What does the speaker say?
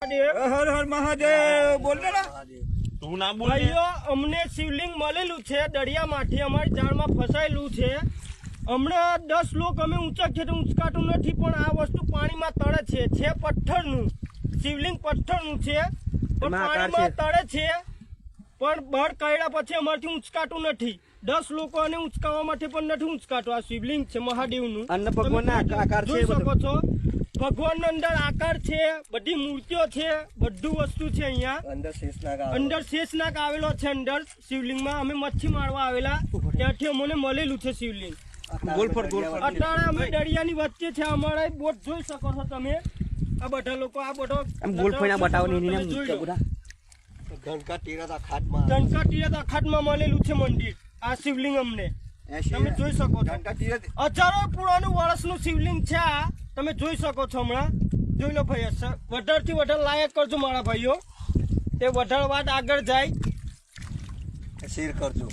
મહાદેવ, હર હર મહાદેવ. બોલ ને તું ના બોલ. ભાઈઓ અમને શિવલિંગ મળેલું છે દરિયામાંથી, અમારી જાળમાં ફસાયેલું છે. હમણાં 10 લોકો અમે ઊંચા ખેતર ઉંચકાતું નથી, પણ આ વસ્તુ પાણીમાં તળે છે પથ્થરનું શિવલિંગ, પથ્થરનું છે પણ પાણીમાં તળે છે. પણ બળ કાઢ્યા પછી અમારથી ઊંચકાતું નથી. 10 લોકોને ઊંચકાવવા માટે પણ નથી ઊંચકાતું. આ શિવલિંગ છે મહાદેવનું, અન્ન ભગવાનના આકાર છે, જોઈ શકો છો. ભગવાનનો અંદર આકાર છે, બધી મૂર્તિઓ છે, બધું વસ્તુ છે. અહીંયા અંદર શેષનાગ આવેલો છે. અંદર શિવલિંગમાં અમે મચ્છી મારવા આવેલા, ત્યાંથી અમને મળેલું છે શિવલિંગ. અત્યારે અમે દરિયાની વચ્ચે છે. અમારા બોટ જોઈ શકો છો તમે. આ બધા લોકો આ બધો ધનકા તીરથ અખાતમાં મળેલું છે મંદિર. આ શિવલિંગ અમને તમે જોઈ શકો છો. હજારો પુરાણું વર્ષનું શિવલિંગ છે આ, તમે જોઈ શકો છો. હમણાં જોઈ લો ભાઈ, વધારથી વધારે લાયક કરજો મારા ભાઈઓ, તે વધારે વાત આગળ જાય, શેર કરજો.